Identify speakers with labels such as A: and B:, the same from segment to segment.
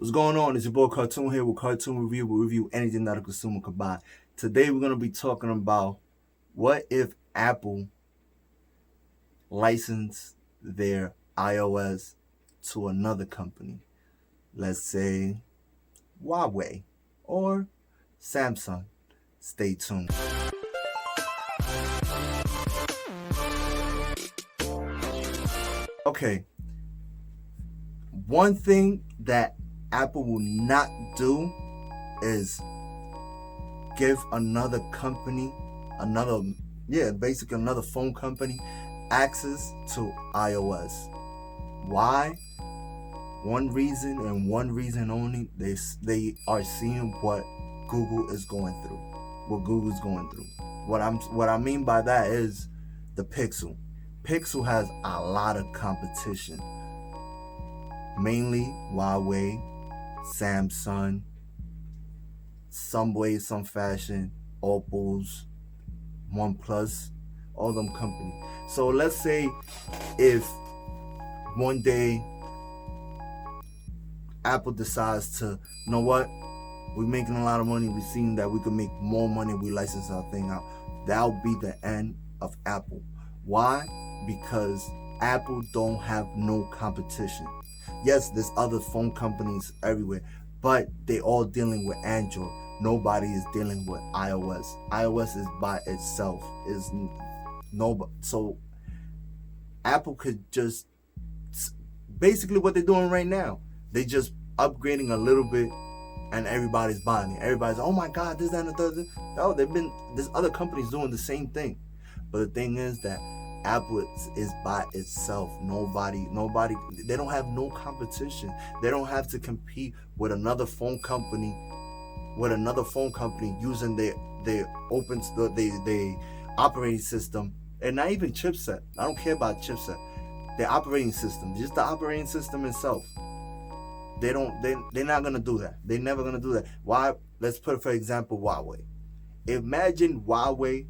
A: What's going on? It's your boy Kartoon here with Kartoon Review. We review anything that a consumer could buy. Today we're going to be talking about what if Apple licensed their iOS to another company. Let's say Huawei or Samsung. Stay tuned. Okay. One thing that Apple will not do is give another company, basically another phone company, access to iOS. Why? One reason and one reason only. They are seeing what Google is going through. What I mean by that is the Pixel. Pixel has a lot of competition. Mainly Huawei, Samsung, some way, some fashion, Oppos, OnePlus, all them companies. So let's say if one day Apple decides to, you know what, we're making a lot of money, we've seen that we can make more money, we license our thing out. That'll be the end of Apple. Why? Because Apple don't have no competition. Yes, there's other phone companies everywhere, but they all dealing with Android. Nobody is dealing with iOS. iOS is by itself. So Apple could just, basically what they're doing right now, they just upgrading a little bit and everybody's buying it. Everybody's, oh my God, this, that, and the third. No, there's other companies doing the same thing. But the thing is that Apple is by itself. Nobody, they don't have no competition. They don't have to compete with another phone company using their operating system, and not even chipset. I don't care about chipset. Their operating system, just the operating system itself. They're not gonna do that. They're never gonna do that. Why? Let's put, for example, Huawei. Imagine Huawei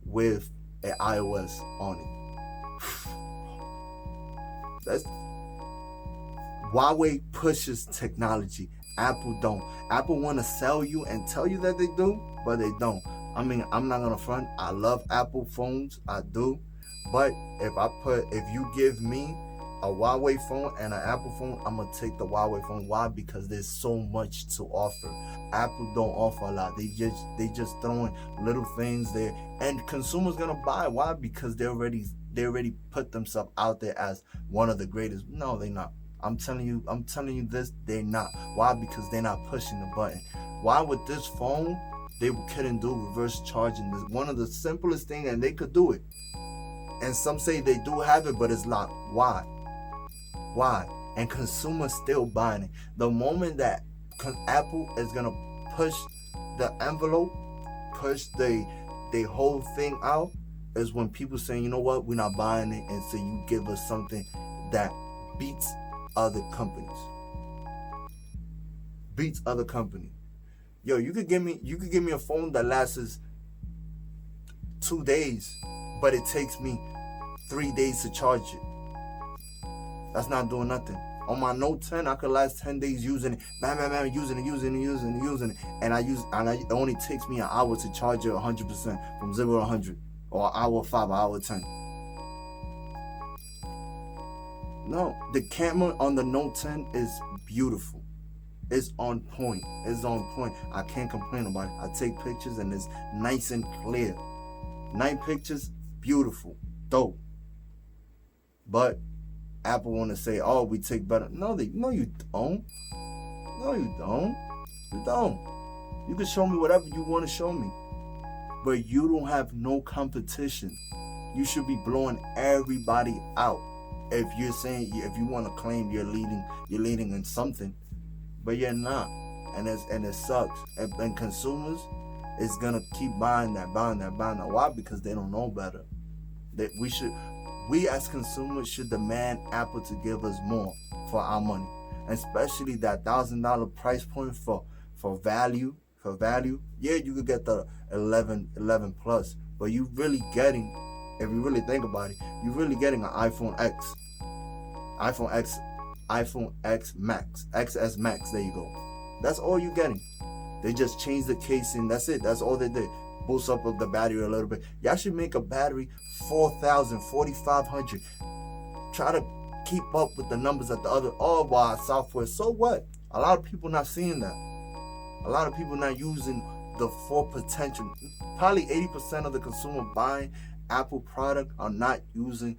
A: with an iOS on it. Huawei pushes technology. Apple don't. Apple want to sell you and tell you that they do, but they don't. I mean, I'm not gonna front. I love Apple phones, I do. But if you give me a Huawei phone and an Apple phone, I'm gonna take the Huawei phone. Why? Because there's so much to offer. Apple don't offer a lot. They just throwing little things there, and consumers gonna buy. Why? Because they already put themselves out there as one of the greatest. No, they're not. I'm telling you this, they're not. Why? Because they're not pushing the button. Why with this phone they couldn't do reverse charging? This one of the simplest things, and they could do it. And some say they do have it, but it's locked. Why? And consumers still buying it. The moment that Apple is gonna push the envelope, push the whole thing out, is when people saying, you know what, we're not buying it, and so you give us something that beats other companies. Yo, you could give me a phone that lasts 2 days, but it takes me 3 days to charge it. That's not doing nothing. On my Note 10, I could last 10 days using it, using it, and it only takes me an hour to charge it 100% from 0 to 100, or an hour 5, an hour 10. No, the camera on the Note 10 is beautiful. It's on point. I can't complain about it. I take pictures and it's nice and clear. Night pictures, beautiful, dope. But Apple want to say, oh, we take better. No, you don't. You don't. You can show me whatever you want to show me, but you don't have no competition. You should be blowing everybody out. If you want to claim you're leading in something, but you're not, and it sucks. And consumers is gonna keep buying that. Why? Because they don't know better. That we as consumers should demand Apple to give us more for our money, and especially that $1,000 price point for value. Yeah, you could get the 11 Plus, but you really getting, if you really think about it, you're really getting an iPhone X iPhone X Max, XS Max. There you go. That's all you're getting. They just changed the casing. That's it. That's all they did. Boost up the battery a little bit. Y'all should make a battery 4,000, 4,500. Try to keep up with the numbers at the other. Oh, wow, software. So what? A lot of people not seeing that. A lot of people not using the full potential. Probably 80% of the consumer buying Apple product are not using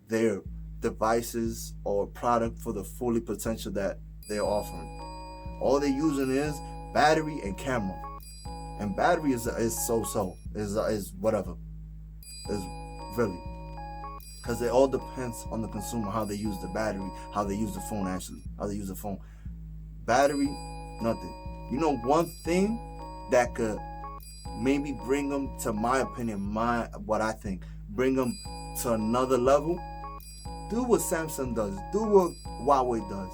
A: their devices or product for the fully potential that they're offering. All they're using is battery and camera. And battery is so-so. Is whatever. Is really. Because it all depends on the consumer, how they use the battery, how they use the phone actually. How they use the phone. Battery, nothing. You know one thing that could maybe bring them, to my opinion, what I think, bring them to another level? Do what Samsung does. Do what Huawei does.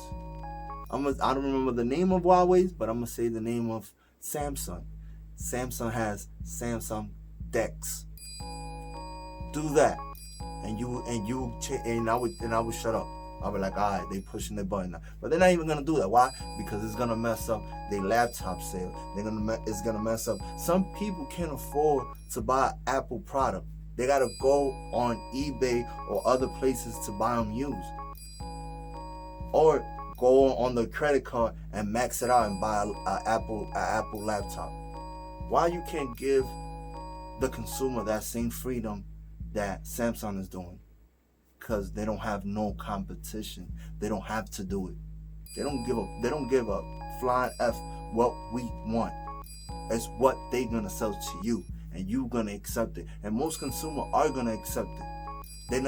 A: I don't remember the name of Huawei's, but I'm going to say the name of Samsung. Samsung has Samsung DeX. Do that, and I would shut up. I'll be like, all right, they pushing their button now, but they're not even gonna do that. Why? Because it's gonna mess up their laptop sale. It's gonna mess up. Some people can't afford to buy Apple product. They gotta go on eBay or other places to buy them used, or go on the credit card and max it out and buy an Apple laptop. Why you can't give the consumer that same freedom that Samsung is doing? Because they don't have no competition. They don't have to do it. They don't give a flying F what we want. It's what they gonna sell to you, and you gonna accept it. And most consumers are gonna accept it.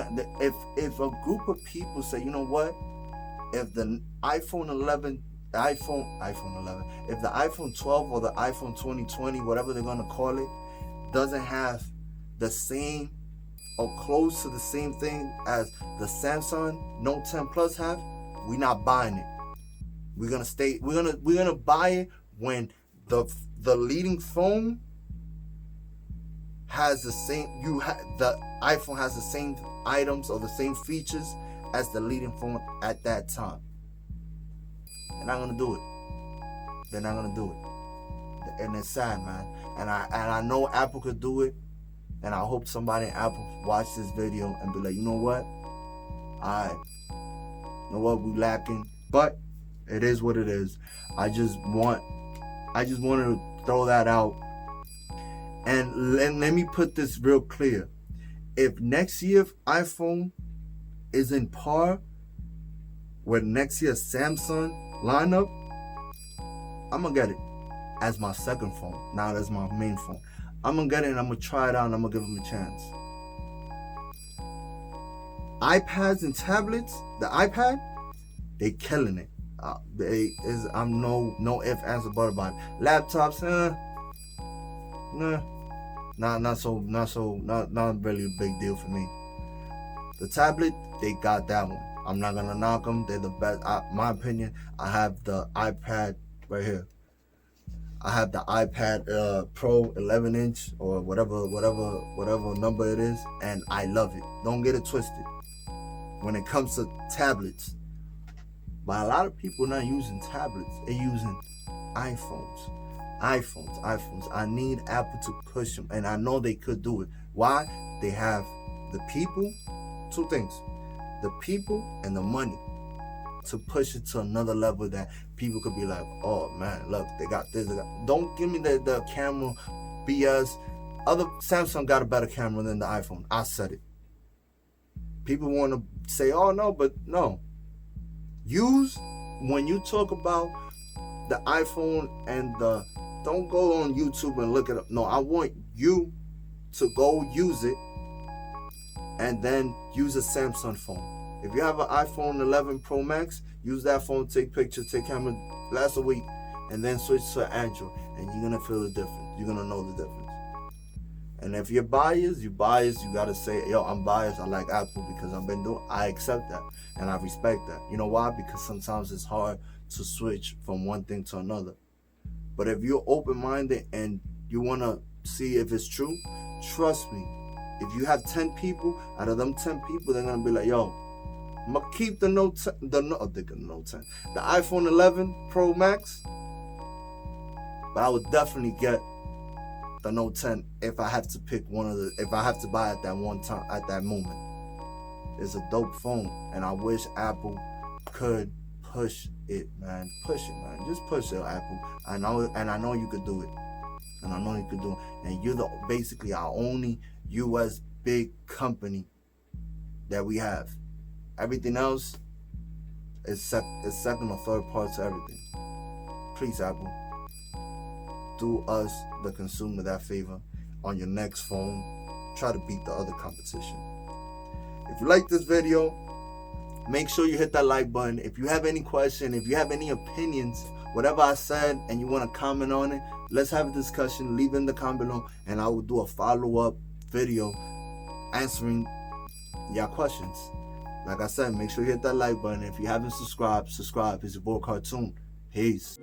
A: If a group of people say, you know what, if the iPhone 11, if the iPhone 12 or the iPhone 2020, whatever they're gonna call it, doesn't have the same or close to the same thing as the Samsung Note 10 Plus have, we're not buying it. We're gonna buy it when the leading phone has the same. The iPhone has the same items or the same features as the leading phone at that time. They're not gonna do it. They're not gonna do it, and it's sad, man. And I know Apple could do it. And I hope somebody in Apple watch this video and be like, you know what? Alright. You know what? We lacking. But it is what it is. I just wanted to throw that out. And let me put this real clear. If next year's iPhone is in par with next year's Samsung lineup, I'm going to get it as my second phone. Now that's my main phone. I'm going to get it and I'm going to try it out and I'm going to give them a chance. iPads and tablets, the iPad, they killing it. I'm no if, ands, or but about it. Laptops, not really a big deal for me. The tablet, they got that one. I'm not going to knock them. They're the best. My opinion, I have the iPad right here. I have the iPad Pro 11-inch or whatever number it is, and I love it. Don't get it twisted. When it comes to tablets, but a lot of people not using tablets. They're using iPhones. I need Apple to push them, and I know they could do it. Why? They have the people. Two things: the people and the money to push it to another level that people could be like, oh man, look, they got this. Don't give me the camera BS. Other Samsung got a better camera than the iPhone. I said it. People want to say, oh no, but no. When you talk about the iPhone and don't go on YouTube and look it up. No, I want you to go use it and then use a Samsung phone. If you have an iPhone 11 Pro Max, use that phone, take pictures, take camera, last a week, and then switch to Android, and you're gonna feel the difference. You're gonna know the difference. And if you're biased, you gotta say, yo, I'm biased. I like Apple because I accept that and I respect that. You know why? Because sometimes it's hard to switch from one thing to another. But if you're open-minded and you wanna see if it's true, trust me. If you have 10 people, out of them 10 people, they're gonna be like, yo, I'm gonna keep the Note 10, the iPhone 11 Pro Max, but I would definitely get the Note 10 if I have to pick if I have to buy it at one time, at that moment. It's a dope phone, and I wish Apple could push it, man. Push it, man. Just push it, Apple. I know you could do it. And you're basically our only U.S. big company that we have. Everything else is second or third part to everything. Please, Apple, do us, the consumer, that favor. On your next phone, try to beat the other competition. If you like this video, make sure you hit that like button. If you have any question, if you have any opinions, whatever I said, and you want to comment on it, let's have a discussion. Leave in the comment below, and I will do a follow-up video answering your questions. Like I said, make sure you hit that like button. If you haven't subscribed, subscribe. It's your boy Kartoon. Peace.